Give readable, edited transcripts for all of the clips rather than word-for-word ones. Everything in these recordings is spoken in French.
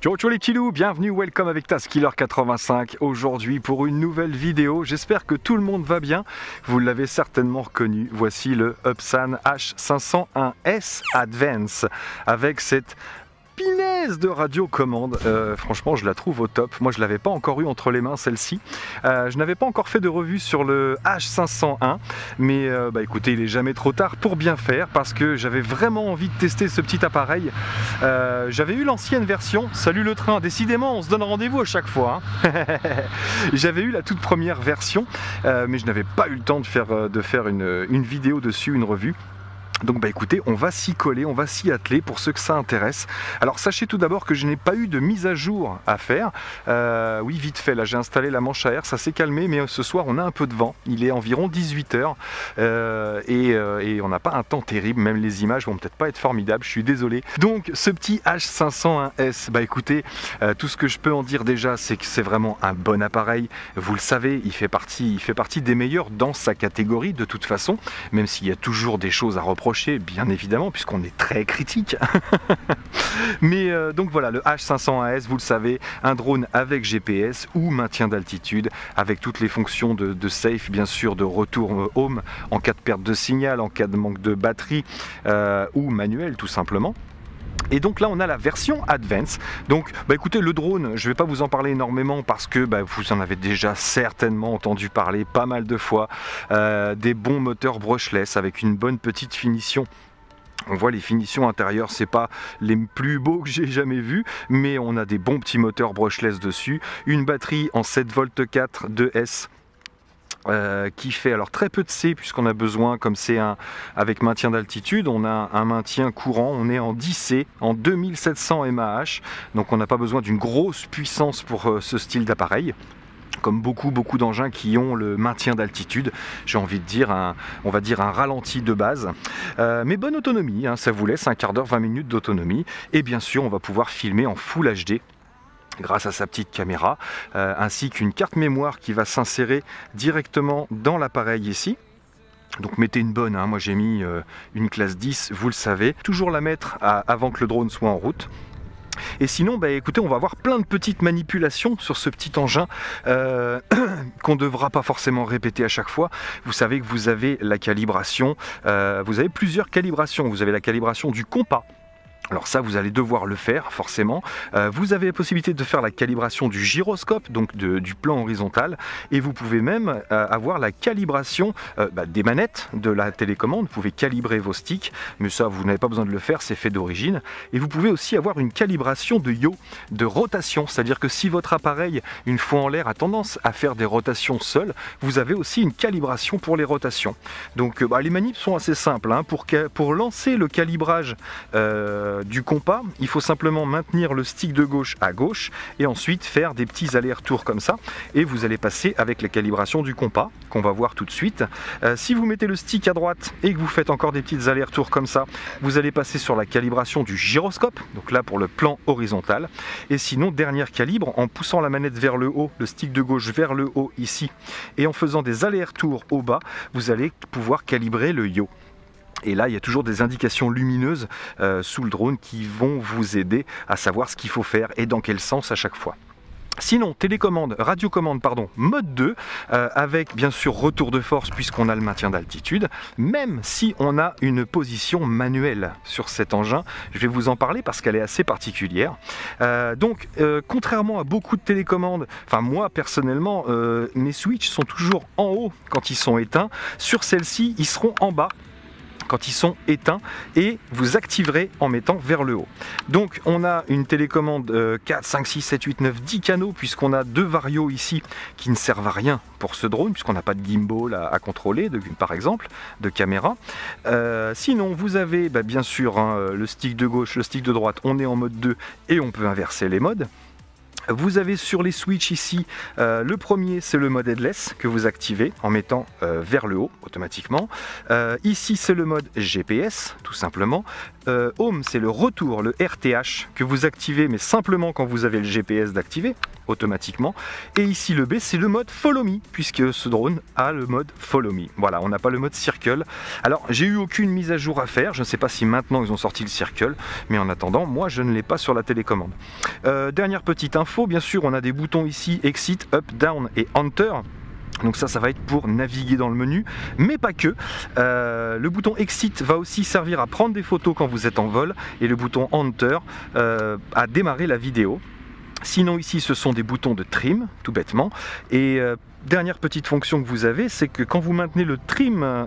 Ciao ciao les petits loups, bienvenue, welcome avec Taskiller85 aujourd'hui pour une nouvelle vidéo. J'espère que tout le monde va bien, vous l'avez certainement reconnu. Voici le Upsan H501S Advance avec cette pinaise de radiocommande. Franchement, je la trouve au top. Moi, je l'avais pas encore eu entre les mains, celle-ci. Je n'avais pas encore fait de revue sur le H501, mais écoutez, il est jamais trop tard pour bien faire parce que j'avais vraiment envie de tester ce petit appareil. J'avais eu l'ancienne version. Salut le train. Décidément, on se donne rendez-vous à chaque fois. Hein. J'avais eu la toute première version, mais je n'avais pas eu le temps de faire une vidéo dessus, une revue. Donc écoutez, on va s'y coller, on va s'y atteler pour ceux que ça intéresse. Alors sachez tout d'abord que je n'ai pas eu de mise à jour à faire. Oui, vite fait, là j'ai installé la manche à air, ça s'est calmé, mais ce soir on a un peu de vent. Il est environ 18 h et on n'a pas un temps terrible, même les images vont peut-être pas être formidables, je suis désolé. Donc ce petit H501S, écoutez, tout ce que je peux en dire déjà, c'est que c'est vraiment un bon appareil. Vous le savez, il fait partie des meilleurs dans sa catégorie de toute façon, même s'il y a toujours des choses à reprocher, bien évidemment, puisqu'on est très critique. Mais donc voilà, le H501S, vous le savez, un drone avec GPS ou maintien d'altitude, avec toutes les fonctions de safe, bien sûr, de retour home en cas de perte de signal, en cas de manque de batterie ou manuel tout simplement. Et donc là on a la version Advance. Donc écoutez, le drone, je ne vais pas vous en parler énormément parce que vous en avez déjà certainement entendu parler pas mal de fois. Des bons moteurs brushless avec une bonne petite finition. On voit les finitions intérieures, c'est pas les plus beaux que j'ai jamais vus, mais on a des bons petits moteurs brushless dessus. Une batterie en 7V4 2S. Qui fait alors très peu de C puisqu'on a besoin, comme c'est avec maintien d'altitude, on a un maintien courant, on est en 10 C, en 2700 mAh, donc on n'a pas besoin d'une grosse puissance pour ce style d'appareil. Comme beaucoup d'engins qui ont le maintien d'altitude, j'ai envie de dire on va dire un ralenti de base, mais bonne autonomie, hein, ça vous laisse un quart d'heure, 20 minutes d'autonomie, et bien sûr on va pouvoir filmer en Full HD grâce à sa petite caméra, ainsi qu'une carte mémoire qui va s'insérer directement dans l'appareil ici. Donc mettez une bonne, hein. Moi j'ai mis une classe 10, vous le savez, toujours la mettre avant que le drone soit en route. Et sinon, écoutez, on va avoir plein de petites manipulations sur ce petit engin qu'on ne devra pas forcément répéter à chaque fois. Vous savez que vous avez la calibration, vous avez plusieurs calibrations. Vous avez la calibration du compas. Alors ça, vous allez devoir le faire, forcément. Vous avez la possibilité de faire la calibration du gyroscope, donc du plan horizontal, et vous pouvez même avoir la calibration des manettes de la télécommande. Vous pouvez calibrer vos sticks, mais ça, vous n'avez pas besoin de le faire, c'est fait d'origine. Et vous pouvez aussi avoir une calibration de yaw, de rotation, c'est-à-dire que si votre appareil, une fois en l'air, a tendance à faire des rotations seul, vous avez aussi une calibration pour les rotations. Donc les manips sont assez simples, hein. Pour lancer le calibrage du compas, il faut simplement maintenir le stick de gauche à gauche et ensuite faire des petits allers-retours comme ça, et vous allez passer avec la calibration du compas qu'on va voir tout de suite. Si vous mettez le stick à droite et que vous faites encore des petits allers-retours comme ça, vous allez passer sur la calibration du gyroscope, donc là pour le plan horizontal. Et sinon, dernière calibre, en poussant la manette vers le haut, le stick de gauche vers le haut ici, et en faisant des allers-retours au bas, vous allez pouvoir calibrer le yaw. Et là, il y a toujours des indications lumineuses sous le drone qui vont vous aider à savoir ce qu'il faut faire et dans quel sens à chaque fois. Sinon, radiocommande, mode 2, avec bien sûr retour de force puisqu'on a le maintien d'altitude, même si on a une position manuelle sur cet engin. Je vais vous en parler parce qu'elle est assez particulière. Contrairement à beaucoup de télécommandes, moi personnellement, mes switches sont toujours en haut quand ils sont éteints. Sur celle-ci, ils seront en bas quand ils sont éteints, et vous activerez en mettant vers le haut. Donc on a une télécommande 4, 5, 6, 7, 8, 9, 10 canaux, puisqu'on a 2 varios ici qui ne servent à rien pour ce drone, puisqu'on n'a pas de gimbal à contrôler, par exemple, de caméra. Sinon vous avez bien sûr le stick de gauche, le stick de droite, on est en mode 2 et on peut inverser les modes. Vous avez sur les switches ici, le premier c'est le mode headless que vous activez en mettant vers le haut automatiquement. Ici c'est le mode GPS tout simplement. Home c'est le retour, le RTH que vous activez mais simplement quand vous avez le GPS d'activer. automatiquement. Et ici le B, c'est le mode Follow Me, puisque ce drone a le mode Follow Me. Voilà, on n'a pas le mode Circle. Alors j'ai eu aucune mise à jour à faire, je ne sais pas si maintenant ils ont sorti le Circle, mais en attendant, moi je ne l'ai pas sur la télécommande. Dernière petite info, bien sûr on a des boutons ici, Exit, Up, Down et Enter. Donc ça va être pour naviguer dans le menu, mais pas que. Le bouton Exit va aussi servir à prendre des photos quand vous êtes en vol, et le bouton Enter à démarrer la vidéo. Sinon ici ce sont des boutons de trim, tout bêtement, et dernière petite fonction que vous avez, c'est que quand vous maintenez le trim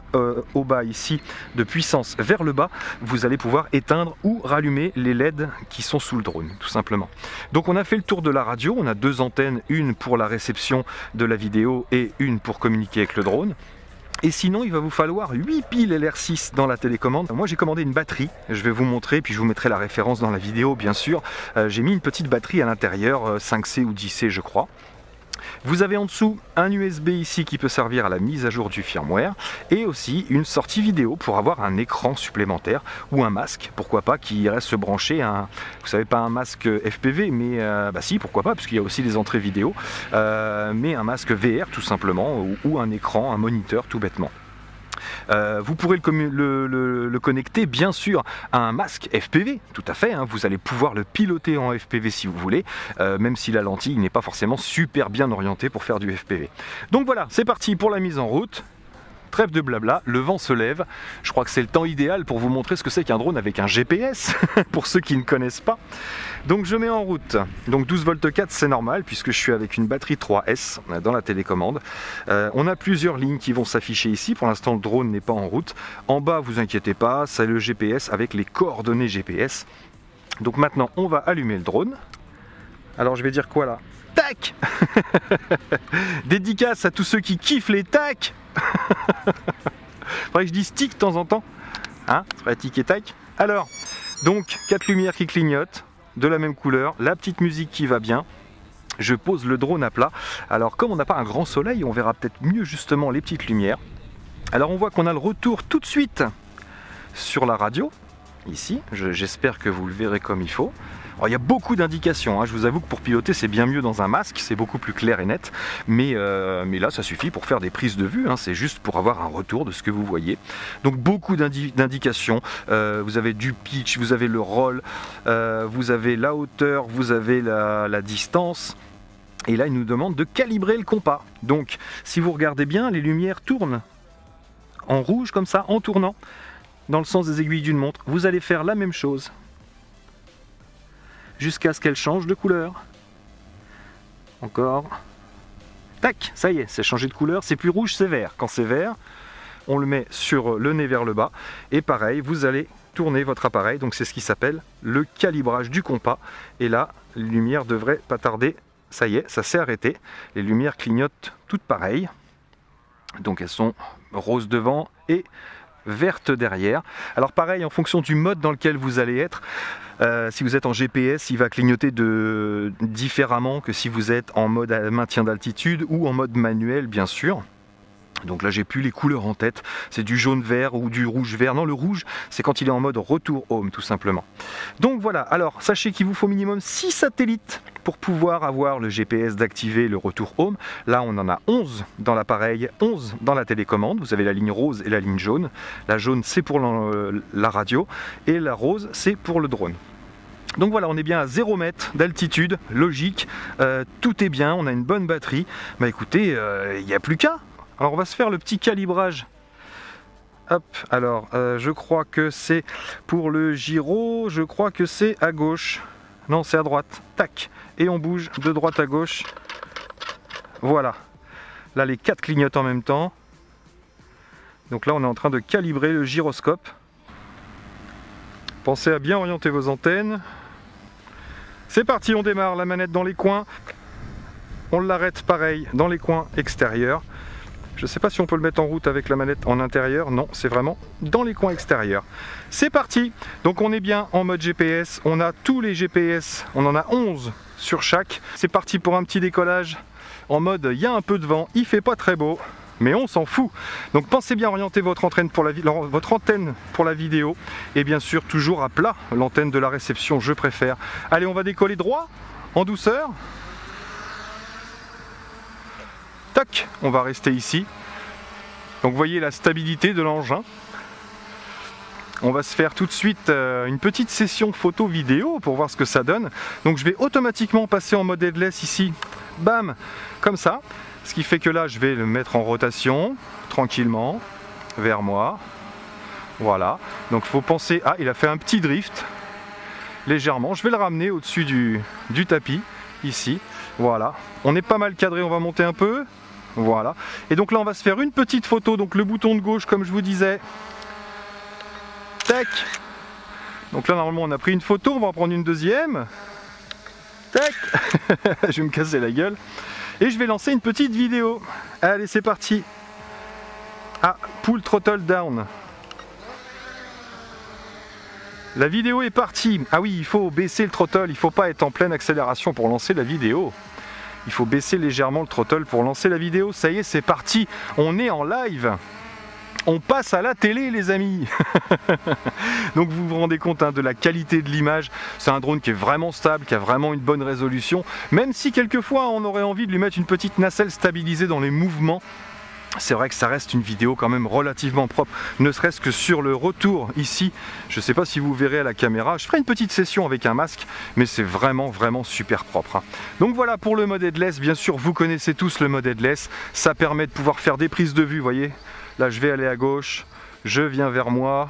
au bas ici, de puissance vers le bas, vous allez pouvoir éteindre ou rallumer les LED qui sont sous le drone, tout simplement. Donc on a fait le tour de la radio, on a deux antennes, une pour la réception de la vidéo et une pour communiquer avec le drone. Et sinon, il va vous falloir 8 piles LR6 dans la télécommande. Moi, j'ai commandé une batterie. Je vais vous montrer, puis je vous mettrai la référence dans la vidéo, bien sûr. J'ai mis une petite batterie à l'intérieur, 5C ou 10C, je crois. Vous avez en dessous un USB ici qui peut servir à la mise à jour du firmware et aussi une sortie vidéo pour avoir un écran supplémentaire ou un masque, pourquoi pas, qui irait se brancher à un, vous savez, pas un masque FPV, mais bah si, pourquoi pas, parce qu'il y a aussi les entrées vidéo, mais un masque VR tout simplement, ou un écran, un moniteur tout bêtement. Vous pourrez le connecter bien sûr à un masque FPV, tout à fait, hein, vous allez pouvoir le piloter en FPV si vous voulez, même si la lentille n'est pas forcément super bien orientée pour faire du FPV. Donc voilà, c'est parti pour la mise en route. Trêve de blabla, le vent se lève. Je crois que c'est le temps idéal pour vous montrer ce que c'est qu'un drone avec un GPS, pour ceux qui ne connaissent pas. Donc je mets en route. Donc 12 volts 4, c'est normal, puisque je suis avec une batterie 3S dans la télécommande. On a plusieurs lignes qui vont s'afficher ici. Pour l'instant, le drone n'est pas en route. En bas, vous inquiétez pas, c'est le GPS avec les coordonnées GPS. Donc maintenant, on va allumer le drone. Alors je vais dire quoi là? Tac. Dédicace à tous ceux qui kiffent les tacs. Faudrait que je dise tic de temps en temps, hein, ça ferait tic et tac. Alors, donc 4 lumières qui clignotent, de la même couleur, la petite musique qui va bien. Je pose le drone à plat. Alors comme on n'a pas un grand soleil, on verra peut-être mieux justement les petites lumières. Alors on voit qu'on a le retour tout de suite sur la radio, ici, j'espère que vous le verrez comme il faut. Alors, il y a beaucoup d'indications, hein. Je vous avoue que pour piloter c'est bien mieux dans un masque, c'est beaucoup plus clair et net, mais là ça suffit pour faire des prises de vue, hein. C'est juste pour avoir un retour de ce que vous voyez. Donc beaucoup d'indications, vous avez du pitch, vous avez le roll, vous avez la hauteur, vous avez la distance, et là il nous demande de calibrer le compas. Donc si vous regardez bien, les lumières tournent en rouge comme ça, en tournant dans le sens des aiguilles d'une montre. Vous allez faire la même chose jusqu'à ce qu'elle change de couleur. Encore. Tac, ça y est, c'est changé de couleur, c'est plus rouge, c'est vert. Quand c'est vert, on le met sur le nez vers le bas. Et pareil, vous allez tourner votre appareil. Donc c'est ce qui s'appelle le calibrage du compas. Et là, les lumières devraient pas tarder. Ça y est, ça s'est arrêté. Les lumières clignotent toutes pareilles. Donc elles sont roses devant et vertes derrière. Alors pareil, en fonction du mode dans lequel vous allez être, si vous êtes en GPS, il va clignoter différemment que si vous êtes en mode maintien d'altitude ou en mode manuel, bien sûr. Donc là, j'ai plus les couleurs en tête. C'est du jaune-vert ou du rouge-vert. Non, le rouge, c'est quand il est en mode retour home, tout simplement. Donc voilà. Alors, sachez qu'il vous faut minimum 6 satellites pour pouvoir avoir le GPS d'activer le retour home. Là, on en a 11 dans l'appareil, 11 dans la télécommande. Vous avez la ligne rose et la ligne jaune. La jaune, c'est pour la radio. Et la rose, c'est pour le drone. Donc voilà, on est bien à 0 mètre d'altitude, logique, tout est bien, on a une bonne batterie. Bah écoutez, il n'y a plus qu'à. Alors on va se faire le petit calibrage. Hop, alors je crois que c'est pour le gyro, je crois que c'est à gauche. Non, c'est à droite. Tac, et on bouge de droite à gauche. Voilà. Là, les 4 clignotent en même temps. Donc là, on est en train de calibrer le gyroscope. Pensez à bien orienter vos antennes. C'est parti, on démarre, la manette dans les coins. On l'arrête pareil dans les coins extérieurs. Je ne sais pas si on peut le mettre en route avec la manette en intérieur. Non, c'est vraiment dans les coins extérieurs. C'est parti. Donc on est bien en mode GPS. On a tous les GPS. On en a 11 sur chaque. C'est parti pour un petit décollage en mode il y a un peu de vent. Il fait pas très beau, mais on s'en fout. Donc pensez bien à orienter votre antenne pour la vidéo. Et bien sûr toujours à plat. L'antenne de la réception, je préfère. Allez, on va décoller droit, en douceur. Toc, on va rester ici. Donc vous voyez la stabilité de l'engin. On va se faire tout de suite une petite session photo-vidéo pour voir ce que ça donne. Donc je vais automatiquement passer en mode headless ici. Bam, comme ça. Ce qui fait que là, je vais le mettre en rotation, tranquillement, vers moi. Voilà. Donc il faut penser... Ah, il a fait un petit drift, légèrement. Je vais le ramener au-dessus du tapis, ici. Voilà. On est pas mal cadré, on va monter un peu. Voilà. Et donc là, on va se faire une petite photo. Donc le bouton de gauche, comme je vous disais. Tac. Donc là, normalement, on a pris une photo. On va en prendre une deuxième. Tac. Je vais me casser la gueule. Et je vais lancer une petite vidéo. Allez, c'est parti. Ah, pull throttle down. La vidéo est partie. Ah oui, il faut baisser le throttle. Il ne faut pas être en pleine accélération pour lancer la vidéo. Il faut baisser légèrement le throttle pour lancer la vidéo. Ça y est, c'est parti. On est en live. On passe à la télé, les amis. Donc vous vous rendez compte de la qualité de l'image. C'est un drone qui est vraiment stable, qui a vraiment une bonne résolution. Même si quelquefois on aurait envie de lui mettre une petite nacelle stabilisée dans les mouvements. C'est vrai que ça reste une vidéo quand même relativement propre, ne serait-ce que sur le retour ici. Je ne sais pas si vous verrez à la caméra, je ferai une petite session avec un masque, mais c'est vraiment super propre. Donc voilà pour le mode headless, bien sûr vous connaissez tous le mode headless, ça permet de pouvoir faire des prises de vue, vous voyez. Là je vais aller à gauche, je viens vers moi,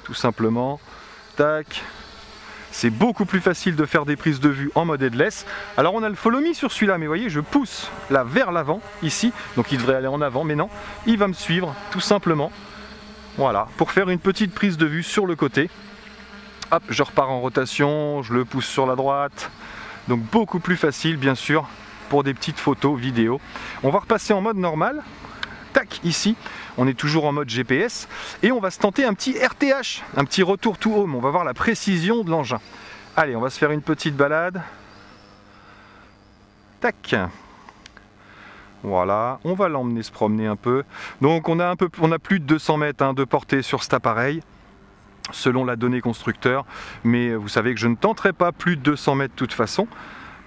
tout simplement, tac. C'est beaucoup plus facile de faire des prises de vue en mode headless. Alors on a le follow me sur celui-là, mais vous voyez, je pousse là vers l'avant, ici. Donc il devrait aller en avant, mais non, il va me suivre, tout simplement. Voilà, pour faire une petite prise de vue sur le côté. Hop, je repars en rotation, je le pousse sur la droite. Donc beaucoup plus facile, bien sûr, pour des petites photos, vidéos. On va repasser en mode normal. Tac, ici, on est toujours en mode GPS et on va se tenter un petit RTH, un petit retour to home. On va voir la précision de l'engin. Allez, on va se faire une petite balade. Tac. Voilà, on va l'emmener se promener un peu. Donc on a plus de 200 mètres de portée sur cet appareil, selon la donnée constructeur. Mais vous savez que je ne tenterai pas plus de 200 mètres de toute façon.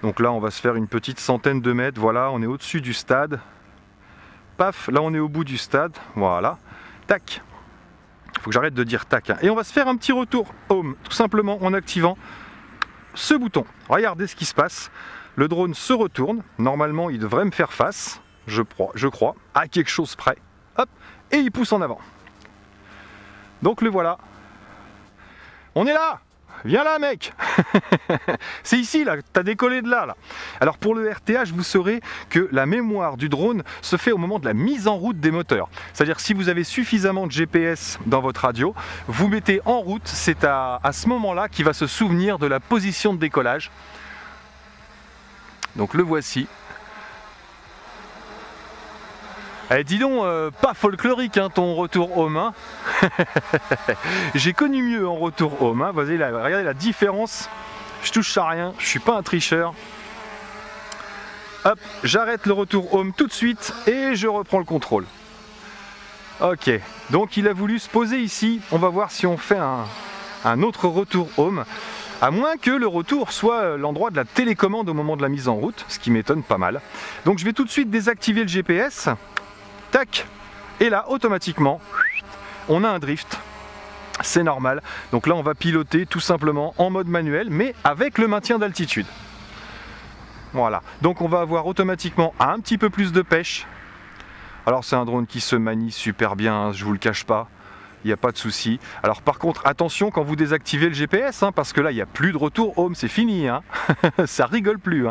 Donc là, on va se faire une petite centaine de mètres. Voilà, on est au-dessus du stade. Paf, là on est au bout du stade, voilà, tac, il faut que j'arrête de dire tac, et on va se faire un petit retour home, tout simplement en activant ce bouton. Regardez ce qui se passe, le drone se retourne, normalement il devrait me faire face, je crois, à quelque chose près, hop, et il pousse en avant. Donc le voilà, on est là. Viens là mec. C'est ici là, t'as décollé de là. Alors pour le RTH, vous saurez que la mémoire du drone se fait au moment de la mise en route des moteurs. C'est-à-dire si vous avez suffisamment de GPS dans votre radio, vous mettez en route, c'est à ce moment-là qu'il va se souvenir de la position de décollage. Donc le voici. Eh, dis donc, pas folklorique ton retour home. J'ai connu mieux en retour home. Vas-y, regardez la différence. Je touche à rien, je suis pas un tricheur. Hop, j'arrête le retour home tout de suite et je reprends le contrôle. Ok, donc il a voulu se poser ici. On va voir si on fait un autre retour home. À moins que le retour soit l'endroit de la télécommande au moment de la mise en route, ce qui m'étonne pas mal. Donc je vais tout de suite désactiver le GPS. Tac, et là automatiquement on a un drift, c'est normal. Donc là on va piloter tout simplement en mode manuel mais avec le maintien d'altitude. Voilà, donc on va avoir automatiquement un petit peu plus de pêche. Alors c'est un drone qui se manie super bien, je vous le cache pas, il n'y a pas de souci. Alors par contre attention quand vous désactivez le GPS parce que là il n'y a plus de retour home, c'est fini ça rigole plus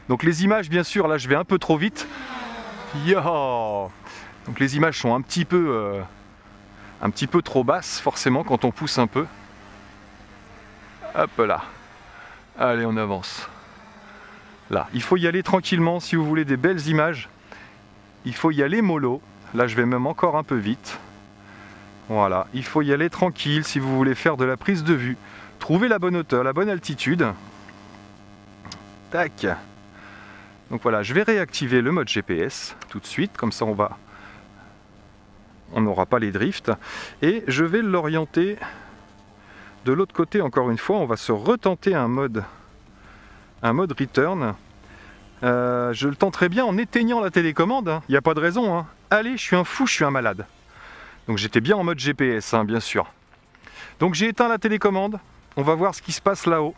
Donc les images bien sûr, là je vais un peu trop vite. Yo, donc les images sont un petit peu trop basses forcément quand on pousse un peu. Hop là. Allez, on avance. Là, il faut y aller tranquillement si vous voulez des belles images. Il faut y aller mollo. Là, je vais même encore un peu vite. Voilà, il faut y aller tranquille si vous voulez faire de la prise de vue. Trouvez la bonne hauteur, la bonne altitude. Tac. Donc voilà, je vais réactiver le mode GPS tout de suite, comme ça on n'aura pas les drifts. Et je vais l'orienter de l'autre côté encore une fois, on va se retenter un mode return. Je le tenterai bien en éteignant la télécommande, hein. Il n'y a pas de raison, hein. Allez, je suis un fou, je suis un malade. Donc j'étais bien en mode GPS, hein, bien sûr. Donc j'ai éteint la télécommande, on va voir ce qui se passe là-haut.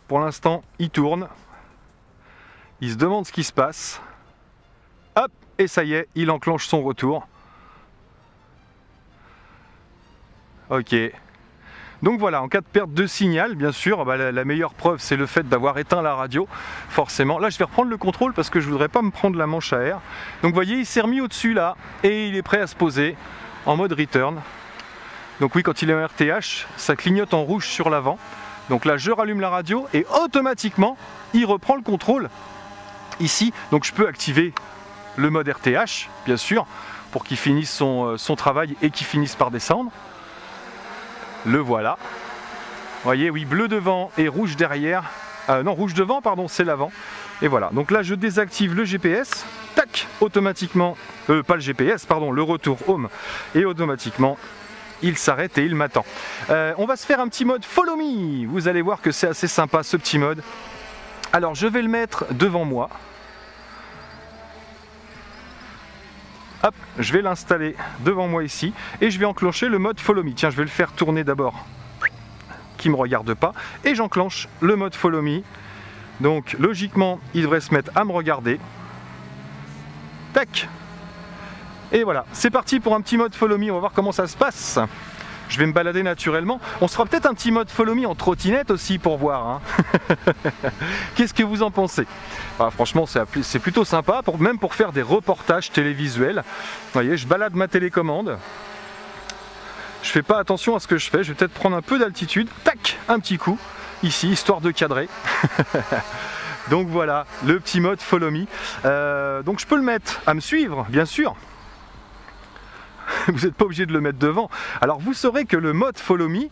Pour l'instant, il tourne. Il se demande ce qui se passe. Hop, et ça y est, il enclenche son retour. Ok. Donc voilà, en cas de perte de signal, bien sûr, bah, la meilleure preuve, c'est le fait d'avoir éteint la radio, forcément. Là, je vais reprendre le contrôle parce que je ne voudrais pas me prendre la manche à air. Donc vous voyez, il s'est remis au-dessus là, et il est prêt à se poser en mode return. Donc oui, quand il est en RTH, ça clignote en rouge sur l'avant. Donc là, je rallume la radio et automatiquement, il reprend le contrôle ici. Donc je peux activer le mode RTH, bien sûr, pour qu'il finisse son travail et qu'il finisse par descendre. Le voilà. Vous voyez, oui, bleu devant et rouge derrière. Non, rouge devant, pardon, c'est l'avant. Et voilà. Donc là, je désactive le GPS. Tac, automatiquement. Pas le GPS, pardon, le retour home. Et automatiquement, il s'arrête et il m'attend. On va se faire un petit mode Follow Me. Vous allez voir que c'est assez sympa ce petit mode. Alors, je vais le mettre devant moi. Hop, je vais l'installer devant moi ici et je vais enclencher le mode Follow Me. Tiens, je vais le faire tourner d'abord, qui ne me regarde pas, et j'enclenche le mode Follow Me. Donc logiquement, il devrait se mettre à me regarder. Tac. Et voilà, c'est parti pour un petit mode Follow Me. On va voir comment ça se passe. Je vais me balader naturellement. On se fera peut-être un petit mode Follow Me en trottinette aussi pour voir, hein. Qu'est-ce que vous en pensez? Franchement, c'est plutôt sympa, même pour faire des reportages télévisuels. Vous voyez, je balade ma télécommande. Je fais pas attention à ce que je fais. Je vais peut-être prendre un peu d'altitude. Tac, un petit coup, ici, histoire de cadrer. Donc voilà, le petit mode Follow Me. Donc je peux le mettre à me suivre, bien sûr. Vous n'êtes pas obligé de le mettre devant. Alors vous saurez que le mode Follow Me,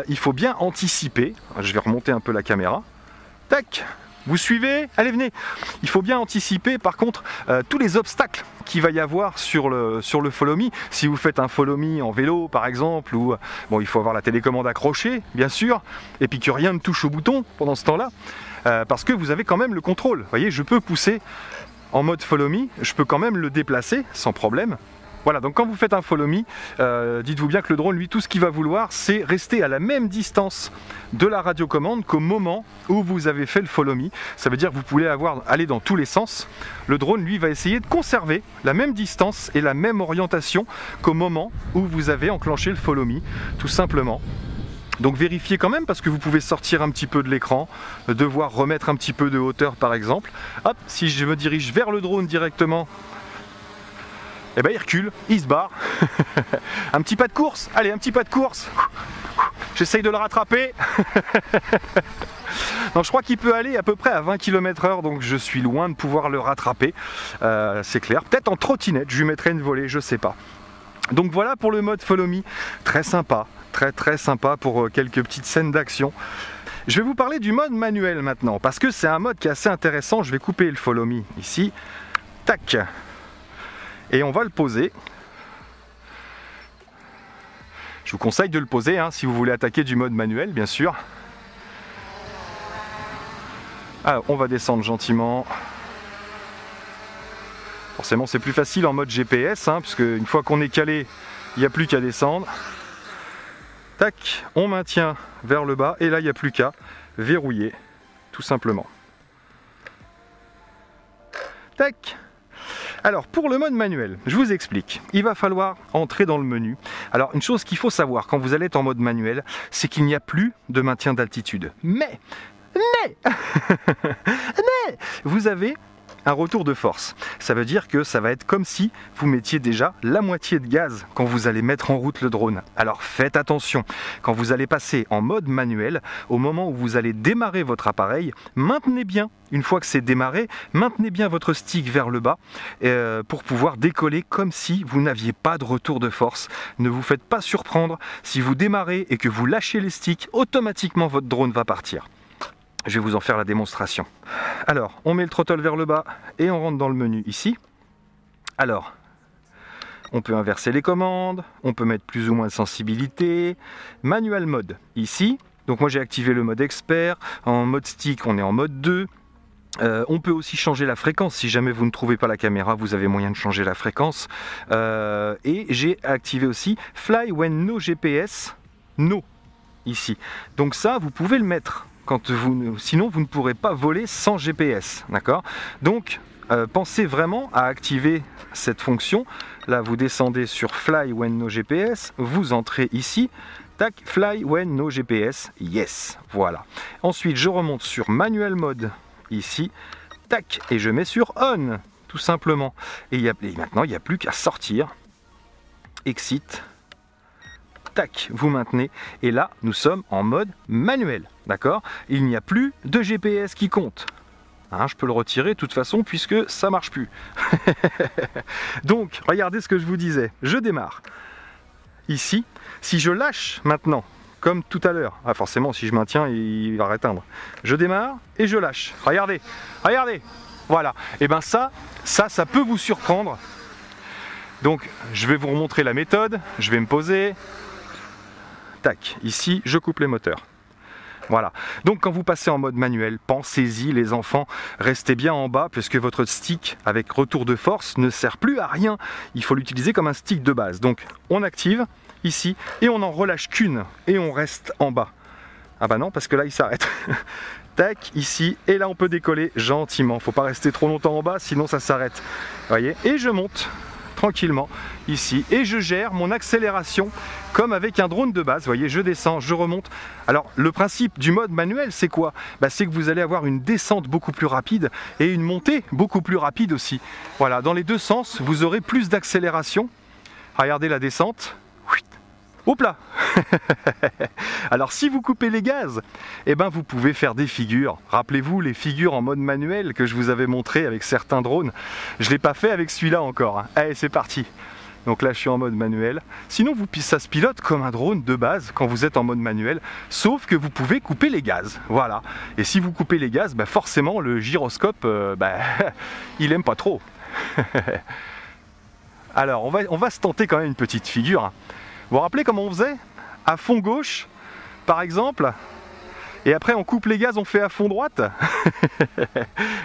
il faut bien anticiper. Je vais remonter un peu la caméra. Tac, vous suivez? Allez, venez. Il faut bien anticiper par contre tous les obstacles qu'il va y avoir sur le Follow Me. Si vous faites un Follow Me en vélo par exemple, ou bon, il faut avoir la télécommande accrochée, bien sûr, et puis que rien ne touche au bouton pendant ce temps-là, parce que vous avez quand même le contrôle. Vous voyez, je peux pousser en mode Follow Me, je peux quand même le déplacer sans problème. Voilà, donc quand vous faites un Follow Me, dites-vous bien que le drone, lui, tout ce qu'il va vouloir, c'est rester à la même distance de la radiocommande qu'au moment où vous avez fait le Follow Me. Ça veut dire que vous pouvez aller dans tous les sens. Le drone, lui, va essayer de conserver la même distance et la même orientation qu'au moment où vous avez enclenché le Follow Me, tout simplement. Donc vérifiez quand même, parce que vous pouvez sortir un petit peu de l'écran, devoir remettre un petit peu de hauteur par exemple. Hop, si je me dirige vers le drone directement, eh ben il recule, il se barre. Un petit pas de course, allez, un petit pas de course. J'essaye de le rattraper. Donc je crois qu'il peut aller à peu près à 20 km/h, donc je suis loin de pouvoir le rattraper. C'est clair, peut-être en trottinette, je lui mettrai une volée, je sais pas. Donc voilà pour le mode Follow Me, très sympa, très sympa pour quelques petites scènes d'action. Je vais vous parler du mode manuel maintenant, parce que c'est un mode qui est assez intéressant. Je vais couper le Follow Me ici, tac. Et on va le poser. Je vous conseille de le poser hein, si vous voulez attaquer du mode manuel, bien sûr. Alors, on va descendre gentiment. Forcément, c'est plus facile en mode GPS, hein, puisque une fois qu'on est calé, il n'y a plus qu'à descendre. Tac, on maintient vers le bas, et là, il n'y a plus qu'à verrouiller, tout simplement. Tac. Alors pour le mode manuel, je vous explique, il va falloir entrer dans le menu. Alors une chose qu'il faut savoir quand vous allez être en mode manuel, c'est qu'il n'y a plus de maintien d'altitude. Mais vous avez un retour de force. Ça veut dire que ça va être comme si vous mettiez déjà la moitié de gaz quand vous allez mettre en route le drone. Alors faites attention, quand vous allez passer en mode manuel, au moment où vous allez démarrer votre appareil, maintenez bien, une fois que c'est démarré, maintenez bien votre stick vers le bas pour pouvoir décoller comme si vous n'aviez pas de retour de force. Ne vous faites pas surprendre, si vous démarrez et que vous lâchez les sticks, automatiquement votre drone va partir. Je vais vous en faire la démonstration. Alors, on met le throttle vers le bas et on rentre dans le menu ici. Alors, On peut inverser les commandes, on peut mettre plus ou moins de sensibilité. Manual mode, ici. Donc moi j'ai activé le mode expert. En mode stick, on est en mode 2. On peut aussi changer la fréquence. Si jamais vous ne trouvez pas la caméra, vous avez moyen de changer la fréquence. Et j'ai activé aussi Fly when no GPS, no, ici. Donc ça, vous pouvez le mettre. Sinon, vous ne pourrez pas voler sans GPS. D'accord ? Donc, pensez vraiment à activer cette fonction. Là, vous descendez sur Fly when no GPS, vous entrez ici. Tac, Fly when no GPS, yes. Voilà. Ensuite, je remonte sur Manual Mode. Ici, tac, et je mets sur on, tout simplement. Et maintenant, il n'y a plus qu'à sortir. Exit. Tac, vous maintenez. Et là, nous sommes en mode manuel. D'accord ? Il n'y a plus de GPS qui compte. Hein, je peux le retirer de toute façon puisque ça marche plus. Donc, regardez ce que je vous disais. Je démarre. Ici, si je lâche maintenant, comme tout à l'heure. Ah, forcément, si je maintiens, il va éteindre. Je démarre et je lâche. Regardez, regardez. Voilà. Et bien ça peut vous surprendre. Donc, je vais vous remontrer la méthode. Je vais me poser. Tac. Ici, je coupe les moteurs. Voilà. Donc, quand vous passez en mode manuel, pensez-y, les enfants, restez bien en bas, puisque votre stick avec retour de force ne sert plus à rien. Il faut l'utiliser comme un stick de base. Donc, on active. Ici, et on n'en relâche qu'une, et on reste en bas. Ah bah non, parce que là, il s'arrête. Tac, ici, et là, on peut décoller gentiment. Faut pas rester trop longtemps en bas, sinon ça s'arrête. Voyez, et je monte tranquillement, ici, et je gère mon accélération comme avec un drone de base. Voyez, je descends, je remonte. Alors, le principe du mode manuel, c'est quoi ? Bah, c'est que vous allez avoir une descente beaucoup plus rapide, et une montée beaucoup plus rapide aussi. Voilà, dans les deux sens, vous aurez plus d'accélération. Regardez la descente. Hop là. Alors si vous coupez les gaz, eh ben vous pouvez faire des figures. Rappelez-vous les figures en mode manuel que je vous avais montré avec certains drones. Je ne l'ai pas fait avec celui-là encore. Hein. Allez, c'est parti. Donc là je suis en mode manuel. Sinon ça se pilote comme un drone de base quand vous êtes en mode manuel, sauf que vous pouvez couper les gaz. Voilà. Et si vous coupez les gaz, bah forcément le gyroscope, il aime pas trop. Alors on va se tenter quand même une petite figure. Hein. Vous vous rappelez comment on faisait? À fond gauche, par exemple, et après on coupe les gaz, on fait à fond droite.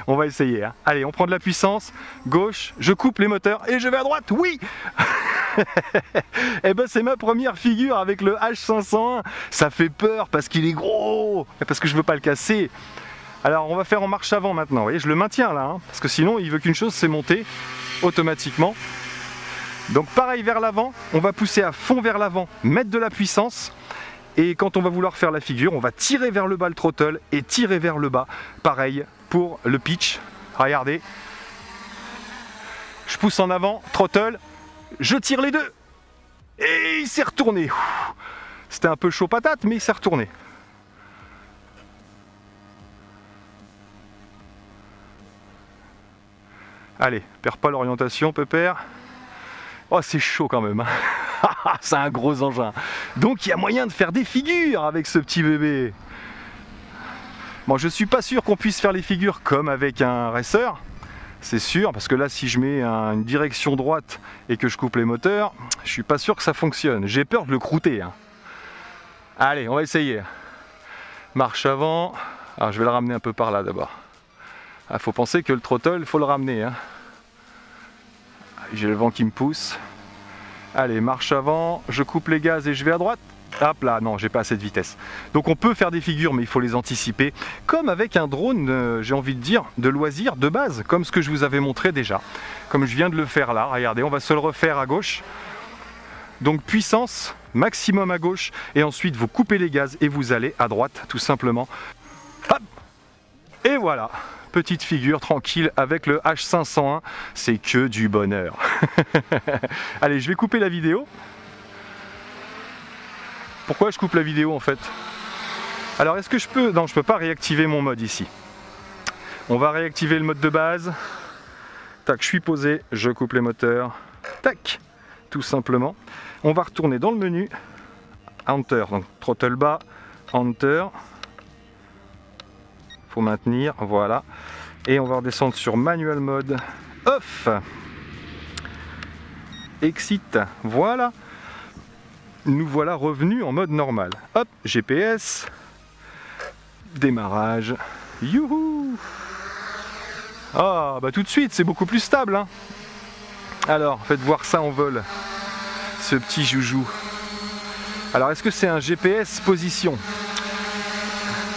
On va essayer. Hein. Allez, on prend de la puissance, gauche, je coupe les moteurs et je vais à droite, oui. Et ben c'est ma première figure avec le H501. Ça fait peur parce qu'il est gros, parce que je veux pas le casser. Alors on va faire en marche avant maintenant. Vous voyez, je le maintiens là, hein, parce que sinon il veut qu'une chose, c'est monter automatiquement. Donc pareil vers l'avant, on va pousser à fond vers l'avant, mettre de la puissance, et quand on va vouloir faire la figure, on va tirer vers le bas le throttle et tirer vers le bas. Pareil pour le pitch. Regardez. Je pousse en avant, throttle, je tire les deux. Et il s'est retourné. C'était un peu chaud patate, mais il s'est retourné. Allez, perds pas l'orientation, pépère. Oh, c'est chaud quand même. C'est un gros engin. Donc il y a moyen de faire des figures avec ce petit bébé. Bon, je suis pas sûr qu'on puisse faire les figures comme avec un racer. C'est sûr, parce que là, si je mets une direction droite et que je coupe les moteurs, je suis pas sûr que ça fonctionne. J'ai peur de le croûter. Hein. Allez, on va essayer. Marche avant. Alors, je vais le ramener un peu par là d'abord. Il faut penser que le throttle, il faut le ramener. Hein. J'ai le vent qui me pousse. Allez, marche avant, je coupe les gaz et je vais à droite. Hop là, non, j'ai pas assez de vitesse. Donc on peut faire des figures, mais il faut les anticiper. Comme avec un drone, j'ai envie de dire, de loisir, de base, comme ce que je vous avais montré déjà. Comme je viens de le faire là, regardez, on va se le refaire à gauche. Donc puissance, maximum à gauche, et ensuite vous coupez les gaz et vous allez à droite, tout simplement. Hop! Et voilà! Petite figure tranquille avec le H501, c'est que du bonheur. Allez, je vais couper la vidéo. Pourquoi je coupe la vidéo en fait? Alors est-ce que je peux... Non, je peux pas réactiver mon mode ici. On va réactiver le mode de base. Tac, je suis posé, je coupe les moteurs. Tac, tout simplement. On va retourner dans le menu. Enter, donc throttle bas, Enter. Faut maintenir, voilà. Et on va redescendre sur Manual Mode Off. exit, voilà. Nous voilà revenus en mode normal. Hop, GPS, démarrage, youhou. Ah, bah tout de suite, c'est beaucoup plus stable, hein. Alors, faites voir ça en vol, ce petit joujou. Alors, est-ce que c'est un GPS position?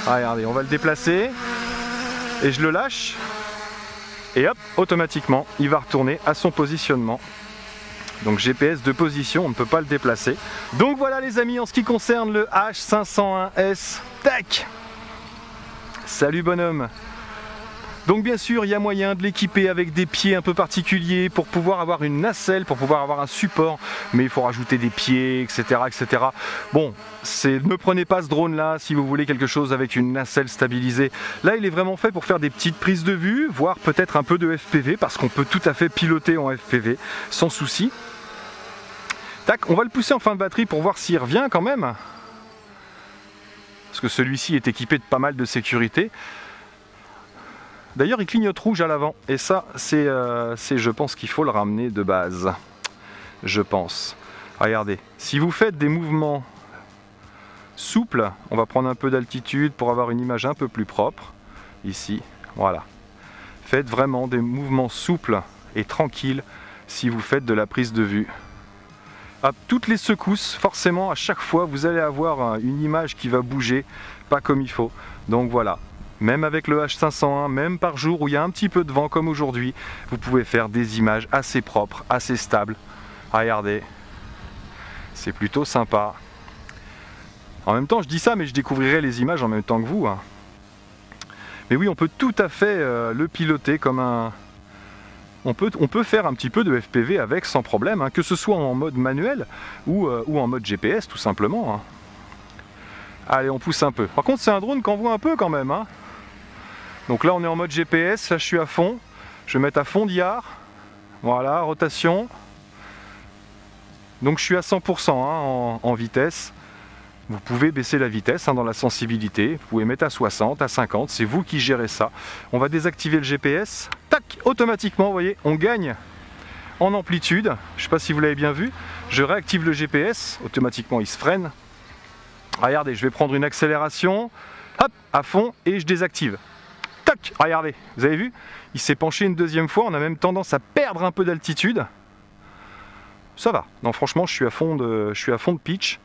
Ah, regardez, on va le déplacer, et je le lâche, et hop, automatiquement, il va retourner à son positionnement. Donc GPS de position, on ne peut pas le déplacer. Donc voilà les amis, en ce qui concerne le H501S, tac! Salut bonhomme! Donc bien sûr, il y a moyen de l'équiper avec des pieds un peu particuliers pour pouvoir avoir une nacelle, pour pouvoir avoir un support, mais il faut rajouter des pieds, etc. etc. Bon, ne prenez pas ce drone-là si vous voulez quelque chose avec une nacelle stabilisée. Là, il est vraiment fait pour faire des petites prises de vue, voire peut-être un peu de FPV, parce qu'on peut tout à fait piloter en FPV, sans souci. Tac, on va le pousser en fin de batterie pour voir s'il revient quand même. Parce que celui-ci est équipé de pas mal de sécurité. D'ailleurs, il clignote rouge à l'avant, et ça, je pense qu'il faut le ramener de base. Je pense. Regardez, si vous faites des mouvements souples, on va prendre un peu d'altitude pour avoir une image un peu plus propre. Ici, voilà. Faites vraiment des mouvements souples et tranquilles si vous faites de la prise de vue. À toutes les secousses, forcément, à chaque fois, vous allez avoir une image qui va bouger, pas comme il faut. Donc voilà. Même avec le H501, même par jour où il y a un petit peu de vent comme aujourd'hui, vous pouvez faire des images assez propres, assez stables. Regardez, c'est plutôt sympa. En même temps, je dis ça, mais je découvrirai les images en même temps que vous, hein. Mais oui, on peut tout à fait le piloter comme un... On peut faire un petit peu de FPV avec sans problème, hein, que ce soit en mode manuel ou en mode GPS tout simplement, hein. Allez, on pousse un peu. Par contre, c'est un drone qu'on voit un peu quand même, hein. Donc là, on est en mode GPS, là je suis à fond. Je vais mettre à fond d'IAR. Voilà, rotation. Donc je suis à 100% hein, en vitesse. Vous pouvez baisser la vitesse hein, dans la sensibilité. Vous pouvez mettre à 60, à 50, c'est vous qui gérez ça. On va désactiver le GPS. Tac, automatiquement, vous voyez, on gagne en amplitude. Je ne sais pas si vous l'avez bien vu. Je réactive le GPS, automatiquement il se freine. Regardez, je vais prendre une accélération, hop, à fond, et je désactive. Tac, regardez, vous avez vu? Il s'est penché une deuxième fois, on a même tendance à perdre un peu d'altitude. Ça va, non franchement, je suis à fond de pitch.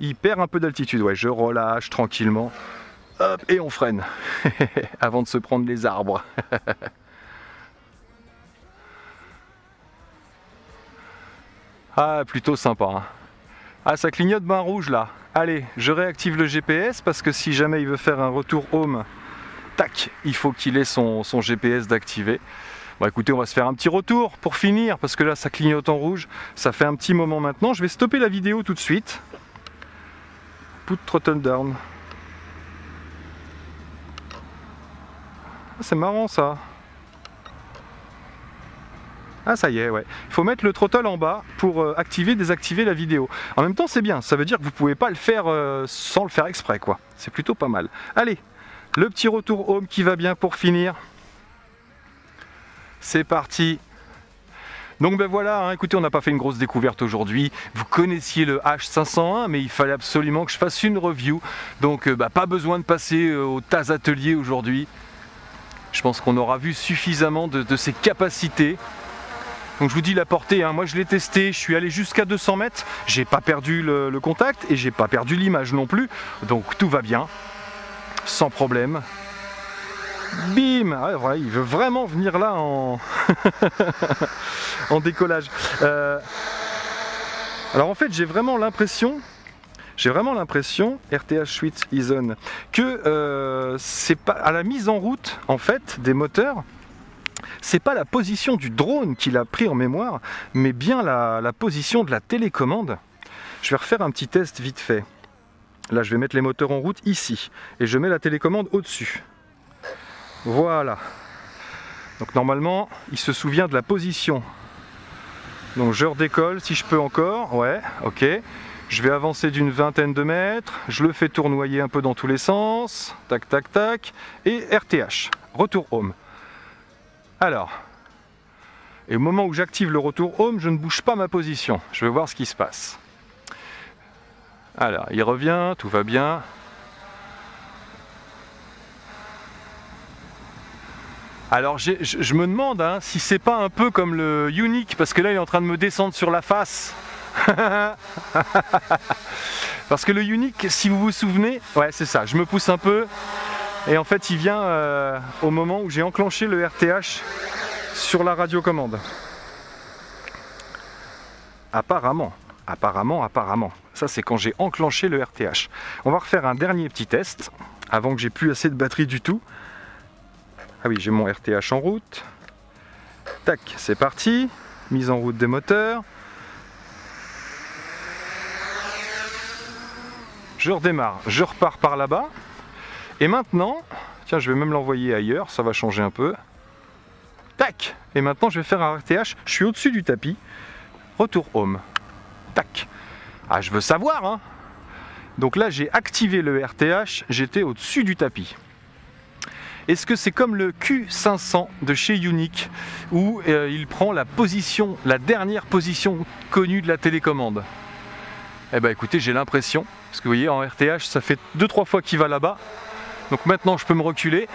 Il perd un peu d'altitude, ouais, je relâche tranquillement. Hop, et on freine, avant de se prendre les arbres. Ah, plutôt sympa, hein. Ah, ça clignote ben rouge là. Allez, je réactive le GPS parce que si jamais il veut faire un retour home, tac, il faut qu'il ait son GPS d'activer. Bon écoutez, on va se faire un petit retour pour finir parce que là ça clignote en rouge. Ça fait un petit moment maintenant. Je vais stopper la vidéo tout de suite. Put throttle down. Ah, c'est marrant ça. Ah ça y est, ouais. Il faut mettre le throttle en bas pour activer, désactiver la vidéo. En même temps c'est bien, ça veut dire que vous pouvez pas le faire sans le faire exprès quoi. C'est plutôt pas mal. Allez, le petit retour home qui va bien pour finir. C'est parti. Donc ben voilà, hein, écoutez, on n'a pas fait une grosse découverte aujourd'hui. Vous connaissiez le H501, mais il fallait absolument que je fasse une review. Donc pas besoin de passer au TAS Atelier aujourd'hui. Je pense qu'on aura vu suffisamment de ses capacités. Donc je vous dis la portée, hein, moi je l'ai testé, je suis allé jusqu'à 200 mètres, j'ai pas perdu le contact et j'ai pas perdu l'image non plus, donc tout va bien, sans problème. Bim, ah, voilà, il veut vraiment venir là en, en décollage. Alors en fait j'ai vraiment l'impression, RTH Switch is on, que c'est pas à la mise en route en fait des moteurs. C'est pas la position du drone qu'il a pris en mémoire, mais bien la position de la télécommande. Je vais refaire un petit test vite fait. Là, je vais mettre les moteurs en route ici, et je mets la télécommande au-dessus. Voilà. Donc normalement, il se souvient de la position. Donc je redécolle si je peux encore. Ouais, ok. Je vais avancer d'une vingtaine de mètres. Je le fais tournoyer un peu dans tous les sens. Tac, tac, tac. Et RTH. Retour home. Alors, Et au moment où j'active le retour home, je ne bouge pas ma position. Je vais voir ce qui se passe. Alors, il revient, tout va bien. Alors je me demande hein, si c'est pas un peu comme le Unique, parce que là il est en train de me descendre sur la face. Parce que le Unique, si vous vous souvenez, ouais c'est ça, je me pousse un peu et en fait il vient au moment où j'ai enclenché le RTH sur la radiocommande. Apparemment. Ça c'est quand j'ai enclenché le RTH. On va refaire un dernier petit test avant que j'ai plus assez de batterie du tout. Ah oui, j'ai mon RTH en route. Tac, c'est parti. Mise en route des moteurs. Je redémarre, je repars par là-bas. Et maintenant, tiens, je vais même l'envoyer ailleurs, ça va changer un peu. Tac. Et maintenant, je vais faire un RTH. Je suis au-dessus du tapis. Retour home. Tac. Ah, je veux savoir, hein. Donc là, j'ai activé le RTH, j'étais au-dessus du tapis. Est-ce que c'est comme le Q500 de chez Unique où il prend la position, la dernière position connue de la télécommande? Eh ben écoutez, j'ai l'impression, parce que vous voyez en RTH ça fait 2-3 fois qu'il va là-bas. Donc maintenant je peux me reculer.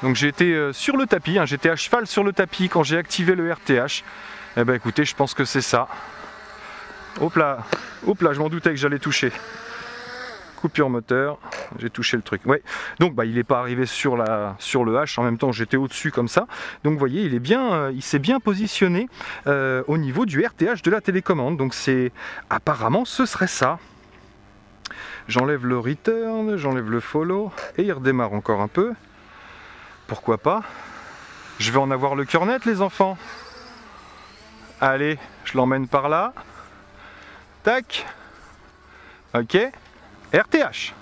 Donc j'ai été sur le tapis, hein, j'étais à cheval sur le tapis quand j'ai activé le RTH. Eh ben écoutez, je pense que c'est ça. Hop là, je m'en doutais que j'allais toucher. Coupure moteur, j'ai touché le truc. Ouais. Donc il n'est pas arrivé sur le H, en même temps j'étais au-dessus comme ça. Donc vous voyez, il s'est bien positionné au niveau du RTH de la télécommande. Donc apparemment ce serait ça. J'enlève le return, j'enlève le follow et il redémarre encore un peu. Pourquoi pas? Je vais en avoir le cœur net les enfants. Allez, je l'emmène par là. Tac. Ok. RTH.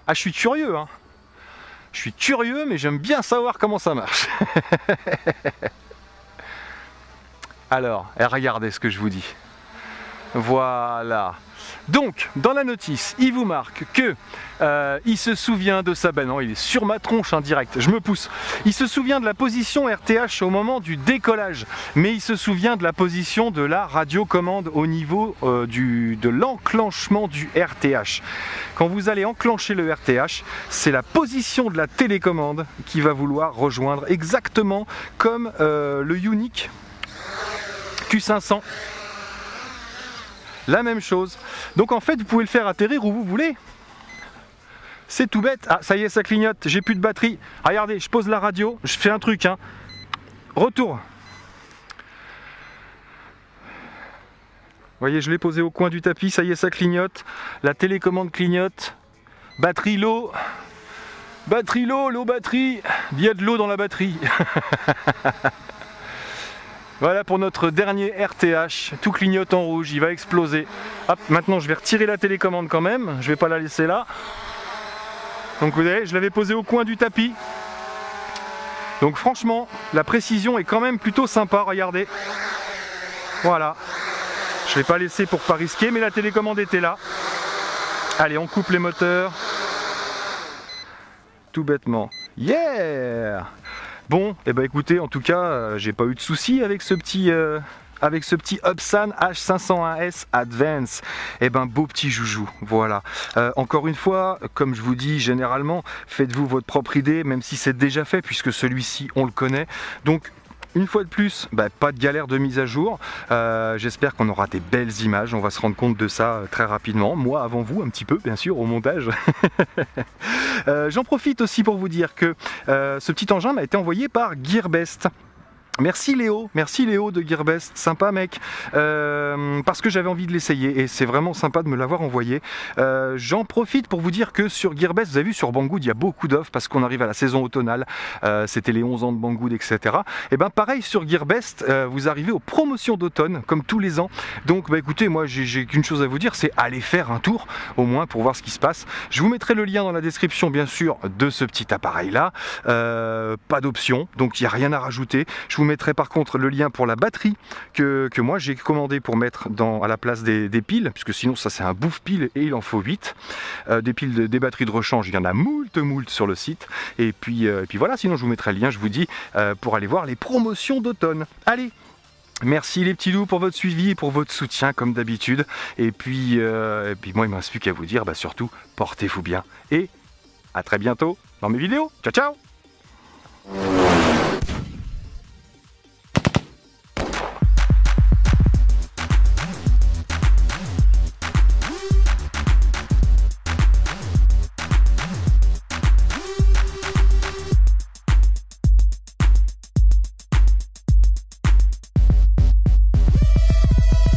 Ah, je suis curieux, hein. Je suis curieux, mais j'aime bien savoir comment ça marche. Alors, regardez ce que je vous dis. Voilà. Donc, dans la notice, il vous marque que il se souvient de sa... Ben non, il est sur ma tronche en direct, je me pousse. Il se souvient de la position RTH au moment du décollage, mais il se souvient de la position de la radiocommande au niveau de l'enclenchement du RTH. Quand vous allez enclencher le RTH, c'est la position de la télécommande qui va vouloir rejoindre, exactement comme le Unique Q500. La même chose. Donc en fait, vous pouvez le faire atterrir où vous voulez. C'est tout bête. Ah, ça y est, ça clignote. J'ai plus de batterie. Regardez, je pose la radio. Je fais un truc. Hein. Retour. Vous voyez, je l'ai posé au coin du tapis. Ça y est, ça clignote. La télécommande clignote. Batterie low. Batterie low, low batterie. Il y a de l'eau dans la batterie. Voilà pour notre dernier RTH, tout clignote en rouge, il va exploser. Hop, maintenant je vais retirer la télécommande quand même, je vais pas la laisser là. Donc vous voyez, je l'avais posé au coin du tapis. Donc franchement, la précision est quand même plutôt sympa, regardez. Voilà. Je ne l'ai pas laissé pour pas risquer, mais la télécommande était là. Allez, on coupe les moteurs. Tout bêtement. Yeah! Bon, et ben écoutez, en tout cas, j'ai pas eu de soucis avec ce petit Upsan H501S Advance. Et ben beau petit joujou, voilà. Encore une fois, comme je vous dis généralement, faites-vous votre propre idée, même si c'est déjà fait, puisque celui-ci on le connaît. Donc une fois de plus, pas de galère de mise à jour. J'espère qu'on aura des belles images. On va se rendre compte de ça très rapidement. Moi avant vous, un petit peu, bien sûr, au montage. J'en profite aussi pour vous dire que ce petit engin m'a été envoyé par Gearbest. Merci Léo de Gearbest, sympa mec, parce que j'avais envie de l'essayer et c'est vraiment sympa de me l'avoir envoyé. J'en profite pour vous dire que sur Gearbest, vous avez vu sur Banggood, il y a beaucoup d'offres parce qu'on arrive à la saison automnale, c'était les 11 ans de Banggood, etc. Et ben pareil sur Gearbest, vous arrivez aux promotions d'automne, comme tous les ans. Donc écoutez, moi j'ai qu'une chose à vous dire, c'est aller faire un tour, au moins pour voir ce qui se passe. Je vous mettrai le lien dans la description, bien sûr, de ce petit appareil là. Pas d'option, donc il n'y a rien à rajouter. Je vous mettrai par contre le lien pour la batterie que moi j'ai commandé pour mettre à la place des piles, puisque sinon ça c'est un bouffe pile et il en faut 8. Des piles, des batteries de rechange, il y en a moult sur le site. Et puis voilà, sinon je vous mettrai le lien, je vous dis, pour aller voir les promotions d'automne. Allez, merci les petits loups pour votre suivi et pour votre soutien comme d'habitude. Et puis moi il ne me reste plus qu'à vous dire, surtout portez-vous bien et à très bientôt dans mes vidéos. Ciao ciao.